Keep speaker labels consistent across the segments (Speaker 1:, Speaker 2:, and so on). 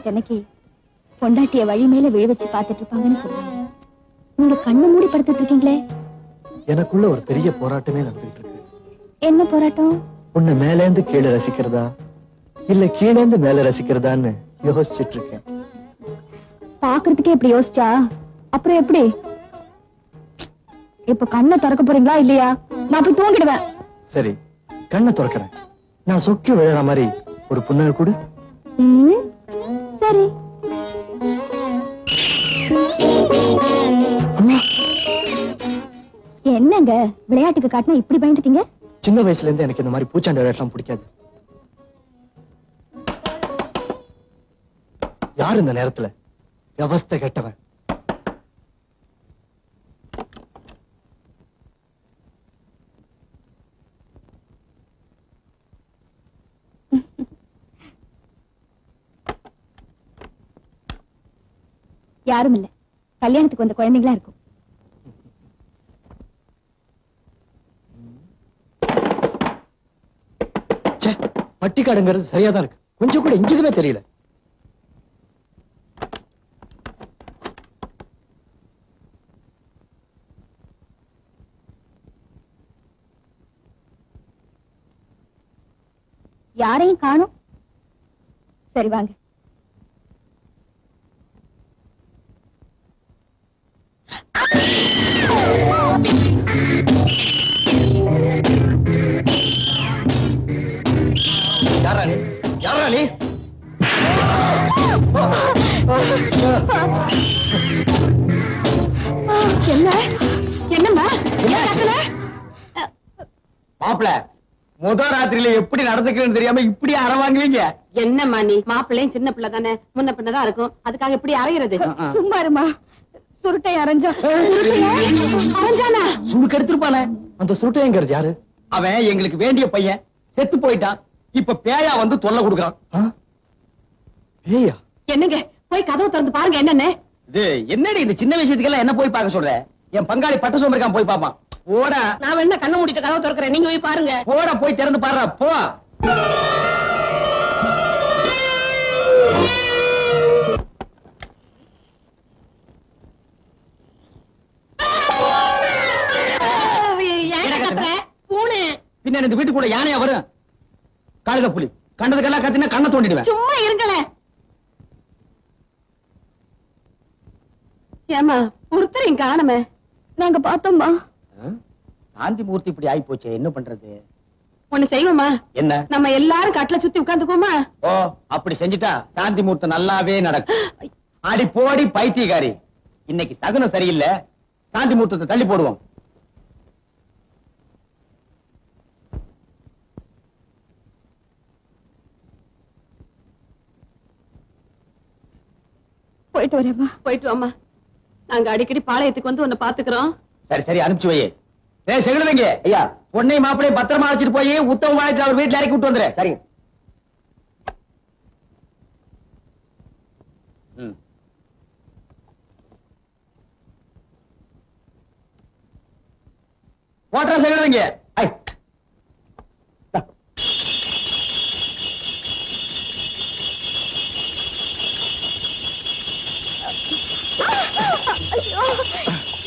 Speaker 1: Night அன்னைக்கு பொண்டாட்டிய வழி மேல விழ வச்சு பாத்துட்டு இருப்பாங்கன்னு சொல்லுவாங்க. நீங்க கண்ணு மூடி படுத்துட்டு இருக்கீங்களே.
Speaker 2: எனக்குள்ள ஒரு பெரிய போராட்டமே நடந்துட்டு இருக்கு.
Speaker 1: என்ன போராட்டம்?
Speaker 2: உன்னை மேலேந்து கீழே ரசிக்கிறதா இல்ல கீழேந்து மேல ரசிக்கிறதான்னு யோசிச்சுட்டு இருக்கேன்.
Speaker 1: பாக்குறதுக்கே இப்படி யோசிச்சா அப்புறம் எப்படி? இப்ப கண்ணை திறக்க போறீங்களா இல்லையா? நான் போய் தூங்கிடுவேன்.
Speaker 2: சரி, கண்ணை திறக்கிறேன். நான் சொக்கி விழுற மாதிரி ஒரு புன்னகை கொடு.
Speaker 1: சரி. என்னங்க விளையாட்டுக்கு காட்டினா இப்படி பயந்துட்டீங்க?
Speaker 2: சின்ன வயசுல இருந்து எனக்கு இந்த மாதிரி பூச்சாண்டி விளையாட்டுலாம் பிடிக்காது. யார் இந்த நேரத்துல? விவஸ்தை கெட்டவன்.
Speaker 1: யாரும் இல்ல, கல்யாணத்துக்கு வந்த குழந்தைங்களா இருக்கும்.
Speaker 2: பட்டிக்காடுங்கிறது சரியாதான் இருக்கு, கொஞ்சம் கூட எங்கேயுமே தெரியல.
Speaker 1: யாரையும் காணோம். சரி வாங்க.
Speaker 2: யாரா நீ?
Speaker 1: என்ன என்னம்மா?
Speaker 3: மாப்பிள முதல் ராத்திரியில எப்படி நடந்துக்கிறேன்னு தெரியாம இப்படி அறவாங்குவீங்க?
Speaker 4: என்னம்மா நீ? மாப்பிள்ளையும் சின்ன பிள்ளை தானே, முன்ன பின்னதான் இருக்கும், அதுக்காக எப்படி அறையிறது?
Speaker 1: சும்மா இருமா. சுருட்டை அரைஞ்சா அரைஞ்சானா?
Speaker 2: சுருக்கு எடுத்திருப்பானே. அந்த சுருட்டைங்கிறது யாரு?
Speaker 3: அவன் எங்களுக்கு வேண்டிய பையன், செத்து போயிட்டான். இப்ப பேயா வந்து தொல்லை கொடுக்கறான்.
Speaker 2: பேயா?
Speaker 4: என்னங்க போய் கதவு திறந்து பாருங்க. என்னன்னு
Speaker 3: இது என்னடி இந்த சின்ன விஷயத்துக்கெல்லாம் என்ன போய் பார்க்க சொல்ற? என் பங்காளி பட்ட சோம்பேறிக்கான், போய் பாப்பான். போடா.
Speaker 4: நான் வேணா கண்ணை மூடிட்டு கதவு திறக்கிறேன், நீங்க போய் பாருங்க.
Speaker 3: போடா, போய் திறந்து பாருடா, போ. பின்ன இந்த வீட்டுக்குள்ள யானையா வரும்? காளித புலி கண்டதுக்கெல்லாம் கத்தினா கண்ணை தோண்டிடுவேன்.
Speaker 4: சும்மா இருங்களே. ஏமா ஒருத்தரையும் காணுமே.
Speaker 1: நாங்க பார்த்தோம்மா.
Speaker 3: சாந்தி மூர்த்தி இப்படி ஆயி போச்சு, என்ன பண்றது?
Speaker 4: ஒண்ணு செய்வோமா?
Speaker 3: என்ன?
Speaker 4: நம்ம எல்லாரும் கட்டில சுத்தி உட்கார்ந்துக்கோமா?
Speaker 3: ஓ, அப்படி செஞ்சுட்டா சாந்தி மூர்த்தம் நல்லாவே நடக்கும். அடி போடி பைத்தியக்காரி, இன்னைக்கு சகுனம் சரியில்லை, சாந்தி மூர்த்தத்தை தள்ளி போடுவோம்.
Speaker 1: போயிட்டு வரேம்மா.
Speaker 4: போயிட்டு வாமா. நாங்க அடிக்கடி பாளையத்துக்கு வந்து உன்னை பாத்துக்கிறோம்.
Speaker 3: சரி சரி, அனுப்பிச்சு வையே. செகுடுவீங்க ஐயா, பொண்ணை மாப்பிளை பத்திரமா அழைச்சிட்டு போய் உத்தம வாழ்க்கை அவர் வீட்டுல இறக்கி விட்டு வந்துரு. சரிங்க. போட்டா செகுடுவீங்க. ஐ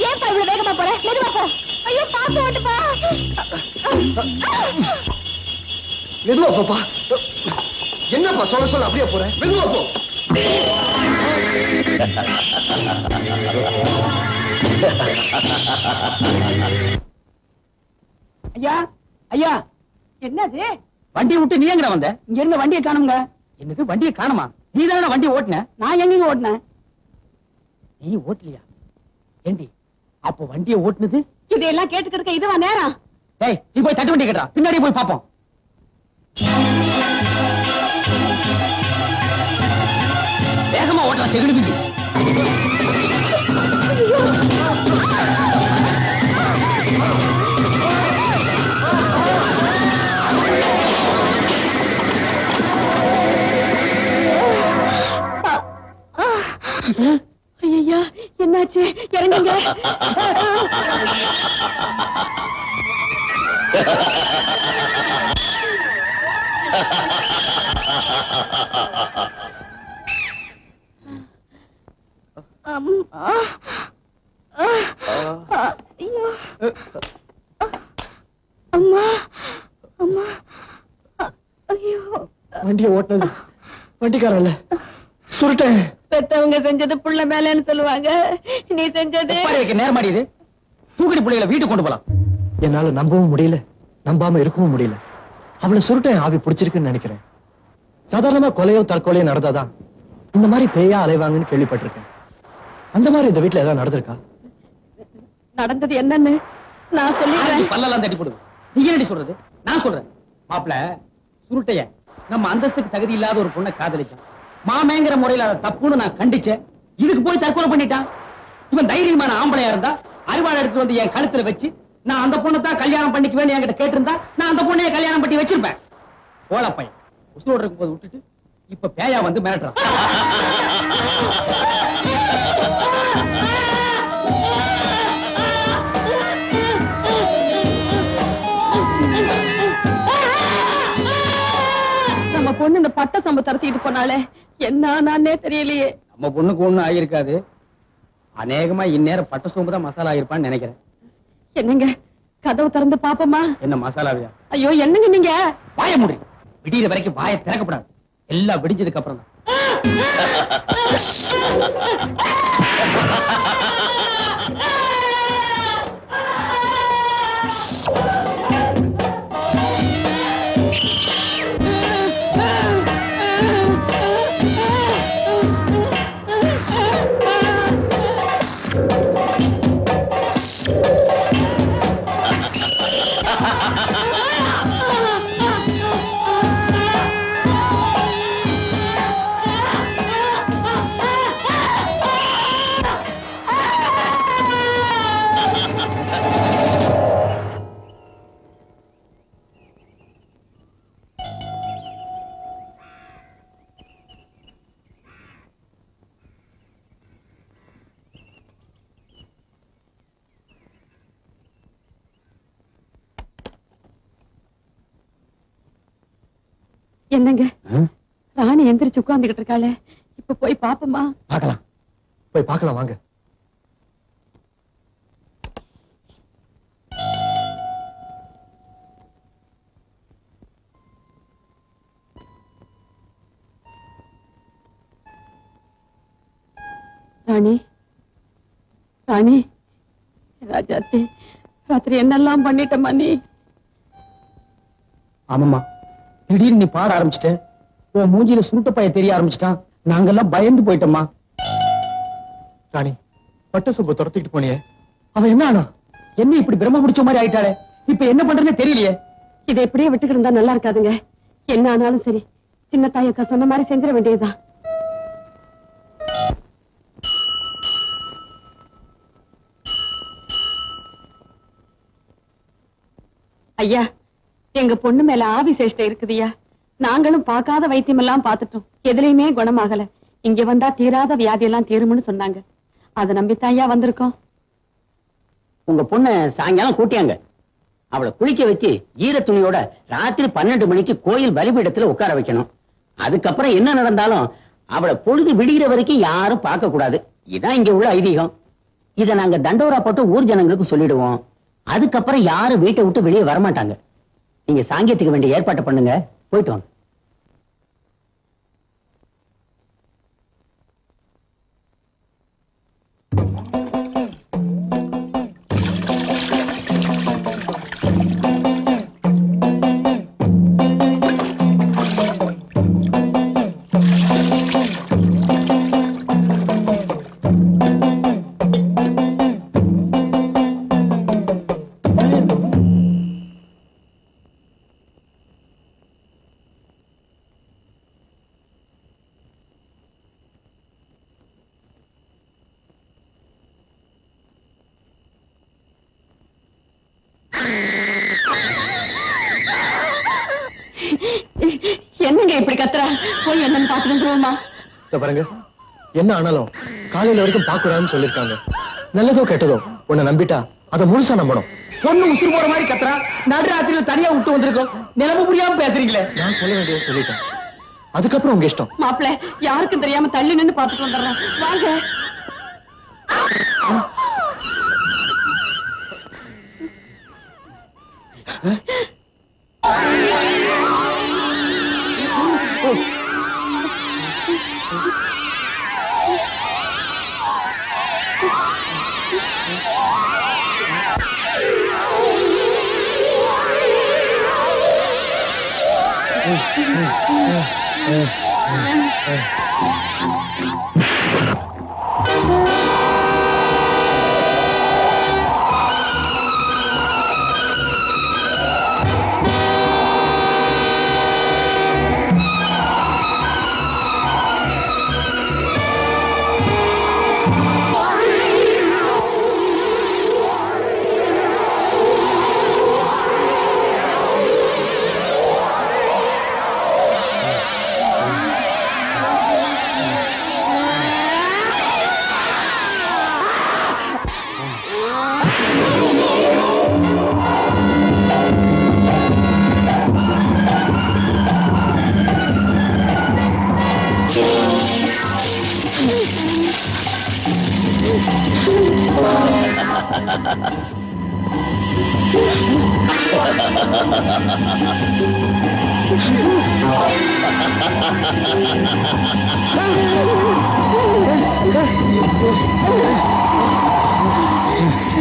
Speaker 1: ஏன் இவ்வளவு வேகமா போற? மெதுவா போ. ஐயோ பாத்து ஓட்டுப்பா.
Speaker 2: மெதுவா போப்பா. என்னப்பா சொல்ல சொல்ல அப்படியே போறேன்? மெதுவா போ.
Speaker 4: ஐயா ஐயா, என்னது?
Speaker 3: வண்டியை விட்டு நீ எங்கடா வந்த?
Speaker 4: இங்க இருந்த வண்டியை காணுங்க.
Speaker 3: என்னது வண்டியை காணுமா? நீ தானே வண்டியை ஓட்டுன?
Speaker 4: நான் எங்க ஓட்டினேன்?
Speaker 3: நீ ஓட்டலையா? ஏண்டி அப்போ வண்டியை ஓட்டுனது?
Speaker 4: இதையெல்லாம் கேட்டுக்கிறதுக்கு இதுவா நேரம்?
Speaker 3: டேய், நீ போய் தட்டு வண்டி கேட்டா, பின்னாடியே போய் பாப்போம். வேகமா ஓட்டலாம் செகுடுவீங்க.
Speaker 1: ஐயா என்னாச்சு? இறங்குங்க. அம்மா ஐயோ அம்மா அம்மா ஐயோ
Speaker 2: வண்டியை ஓட்டினது வண்டிக்காரன் இல்ல, சுருட்டேன்.
Speaker 4: பெத்தவங்க செஞ்சது புள்ள மேலன்னு சொல்லுவாங்க, நீ செஞ்சது
Speaker 3: ஒப்பாரி வைக்க நேரமாடி இது. தூக்கடி பிள்ளைகளை வீட்டுக்கு கொண்டு போலாம்.
Speaker 2: என்னால நம்பவும் முடியல, நம்பாம இருக்கவும் முடியல. அவளை சுருட்டேன் ஆவி பிடிச்சிருக்குன்னு நினைக்கிறேன். சாதாரணமா கொலையோ தற்கொலையோ நடந்தாதான் இந்த மாதிரி பேயா அலைவாங்கன்னு கேள்விப்பட்டிருக்கேன். அந்த மாதிரி இந்த வீட்டுல ஏதாவது நடந்திருக்கா?
Speaker 4: நடந்தது என்னன்னு நான் சொல்லிடுறேன்.
Speaker 3: பல்லெல்லாம் தட்டி போடுது. நீ என்னடி சொல்றது? நான் சொல்றேன். மாப்பிள சுருட்டைய நம்ம அந்தஸ்துக்கு தகுதி இல்லாத ஒரு பொண்ணை காதலிச்சான். மாமேங்கிற முறையில அதை தப்புன்னு நான் கண்டிச்சேன். இதுக்கு போய் தற்கொலை பண்ணிட்டான். இவன் தைரியமான ஆம்பளையா இருந்தா அரிவாள் எடுத்து வந்து என் கழுத்துல வச்சு நான் அந்த பொண்ணை தான் கல்யாணம் பண்ணிக்குவேன்னு என்கிட்ட கேட்டிருந்தா நான் அந்த பொண்ணைய கல்யாணம் பண்ணி வச்சிருப்பேன். போல பையன் உசுரோடு இருக்கும் போது விட்டுட்டு இப்ப பேயா வந்து மிரட்டுறான்.
Speaker 4: நம்ம பொண்ணு இந்த பட்ட சம்பு தரத்திட்டு போனாலே என்ன நானே தெரியலையே.
Speaker 3: நம்ம பொண்ணுக்கு ஒண்ணும் ஆகியிருக்காது. அநேகமா இந்நேரம் பட்ட சோம்பு தான் மசாலா ஆயிருப்பான்னு நினைக்கிறேன்.
Speaker 4: என்னங்க கதவு திறந்து பாப்போமா?
Speaker 3: என்ன மசாலாவியா?
Speaker 4: ஐயோ என்னங்க நீங்க
Speaker 3: வாய மூடி. விடிகிற வரைக்கும் வாயை திறக்கப்படாது. எல்லாம் விடிஞ்சதுக்கு அப்புறம் தான்.
Speaker 4: என்னங்க ராணி எந்திரிச்சு உட்கார்ந்துகிட்டு இருக்காளே, இப்ப போய் பாப்போமா?
Speaker 2: பார்க்கலாம், போய் பார்க்கலாம் வாங்க.
Speaker 4: ராணி ராணி ராஜாத்தி, ராத்திரி என்னெல்லாம் பண்ணிட்டமா நீ?
Speaker 3: ஆமாம்மா, திடீர்னு நீ பாட ஆரம்பிச்சிட்ட. உன் மூஞ்சில சுருட்ட பைய தெரிய ஆரம்பிச்சிட்டான். நாங்கெல்லாம் பயந்து போயிட்டோம்மா.
Speaker 2: ராணி, பட்ட சொம்ப துரத்திட்டு போனியே, அவன் என்ன ஆனா?
Speaker 3: என்ன இப்படி பிரம்ம பிடிச்ச மாதிரி ஆயிட்டாளே. இப்ப என்ன பண்றதுன்னு தெரியலையே.
Speaker 4: இதை எப்படியே விட்டுக்கிட்டு இருந்தா நல்லா இருக்காதுங்க. என்ன ஆனாலும் சரி, சின்ன தாயக்கா சொன்ன மாதிரி செஞ்சிட வேண்டியதுதான். ஐயா, எங்க பொண்ணு மேல ஆவி சேஷ்டை இருக்குதுயா. நாங்களும் பார்க்காத வைத்தியம் எல்லாம் பார்த்துட்டோம், எதுலயுமே குணமாகல. இங்க வந்தா தீராத வியாதி எல்லாம் தீரும்னு சொன்னாங்க. அதை நம்பித்தான் ஐயா வந்திருக்கோம்.
Speaker 5: உங்க பொண்ணு சாயங்காலம் கூட்டியாங்க. அவளை குளிக்க வச்சு ஈர துணியோட ராத்திரி 12 மணிக்கு கோயில் பலிபீடத்துல உட்கார வைக்கணும். அதுக்கப்புறம் என்ன நடந்தாலும் அவளை பொழுது விடுகிற வரைக்கும் யாரும் பார்க்க கூடாது. இதான் இங்க உள்ள ஐதீகம். இதை நாங்க தண்டோரா போட்டு ஊர் ஜனங்களுக்கு சொல்லிடுவோம். அதுக்கப்புறம் யாரும் வீட்டை விட்டு வெளியே வரமாட்டாங்க. நீங்க சாங்கியத்துக்கு வேண்டிய ஏற்பாட்டை பண்ணுங்க. போயிட்டு வாங்க.
Speaker 4: என்னங்க இப்படி கத்துறா? போய் என்னன்னு பாத்துட்டு வந்துருவோமா?
Speaker 2: பாருங்க, என்ன ஆனாலும் காலையில வரைக்கும் பாக்குறான்னு சொல்லிருக்காங்க. நல்லதோ கெட்டதோ உன்னை நம்பிட்டா அதை முழுசா நம்பணும்.
Speaker 3: பொண்ணு உசுறு போற மாதிரி கத்துறா. நடுராத்திரியில தனியா விட்டு வந்திருக்கோம். நிலைமை புரியாம பேசுறீங்களே.
Speaker 2: நான் சொல்ல வேண்டியதை சொல்லிட்டேன். அதுக்கப்புறம் உங்க இஷ்டம்.
Speaker 4: மாப்பிள்ள, யாருக்கும் தெரியாம தள்ளி நின்னு பாத்துட்டு வந்துடுறேன். வாங்க.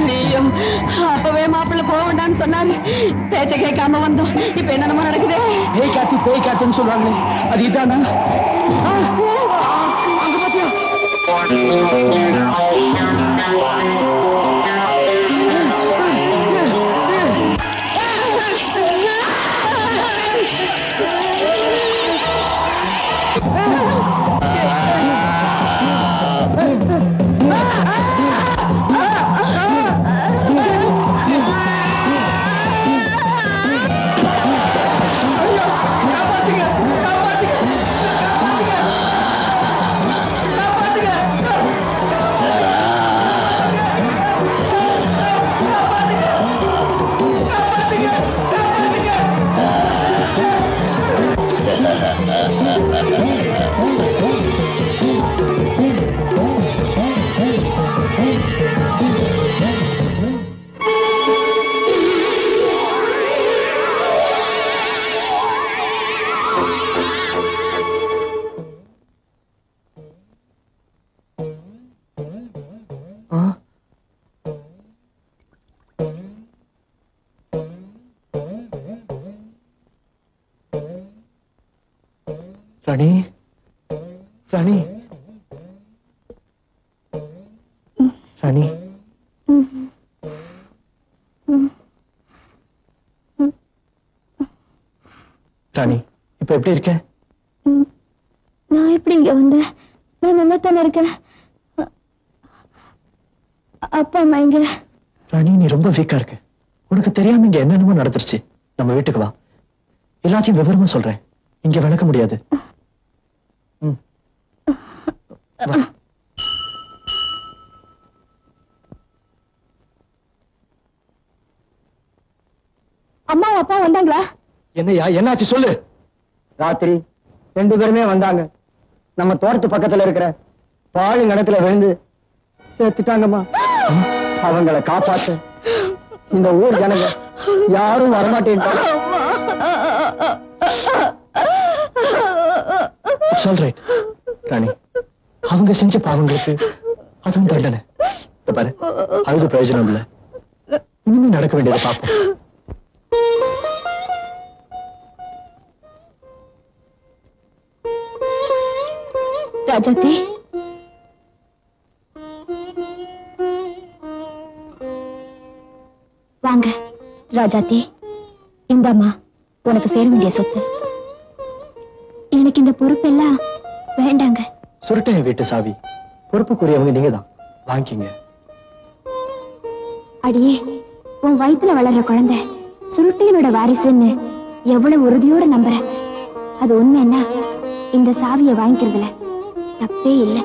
Speaker 4: நீயும் அப்பவே மாப்பிள்ள போக வேண்டாம்னு சொன்னாரு. பேச்ச கேட்காம வந்தோம். இப்ப என்னென்னமோ நடக்குது.
Speaker 3: பேய் காத்துன்னு சொல்லுவாங்களே, அது இதானா?
Speaker 4: அங்க பாத்தியா?
Speaker 2: ராணி, ராணி, ராணி, ராணி, இப்ப எப்படி இருக்க?
Speaker 1: நான் எப்படி இங்க வந்தேன்? நான் நல்லா தானே இருக்கேன். அப்பா அம்மா இங்க.
Speaker 2: ராணி, நீ ரொம்ப வீக்கா இருக்க. உனக்கு தெரியாம இங்க என்னென்னமோ நடந்துருச்சு. நம்ம வீட்டுக்கு வா, எல்லாத்தையும் விவரமா சொல்றேன். இங்க விளக்க முடியாது.
Speaker 1: அம்மா அப்பா வந்தாங்களா?
Speaker 2: என்னையா, என்னாச்சு சொல்லு.
Speaker 3: ராத்திரி 2 பேருமே வந்தாங்க. நம்ம தோட்டத்து பக்கத்துல இருக்கிற பாழுங்கணத்துல விழுந்து செத்துட்டாங்கம்மா. அவங்களை காப்பாத்த இந்த ஊர் ஜனங்க யாரும் வரமாட்டேன்ட்டாங்க.
Speaker 2: சொல்றேன் ராணி, அவங்க செஞ்ச பாவங்களுக்கு அதுவும் தண்டனை. பாரு, அதுக்கு பிரயோஜனம் இல்ல. இனிமே நடக்க வேண்டியதை பார்ப்போம்.
Speaker 1: ராஜாத்தி, வாங்க. ராஜாத்தி, இந்தாம்மா உனக்கு சேர வேண்டிய சொத்து. எனக்கு இந்த பொறுப்பெல்லாம் வேண்டாங்க.
Speaker 2: சுருட்டைய வீட்டு சாவி, பொறுப்புக்குரியவங்க நீங்க தான். வாங்கிங்க.
Speaker 1: அடியே, உன் வயித்துல வளர்ற குழந்தை சுருட்டையனோட வாரிசுன்னு எவ்வளவு உறுதியோட நம்புற. அது உண்மைன்னா இந்த சாவியை வாங்கிக்கிறதுல தப்பே இல்லை.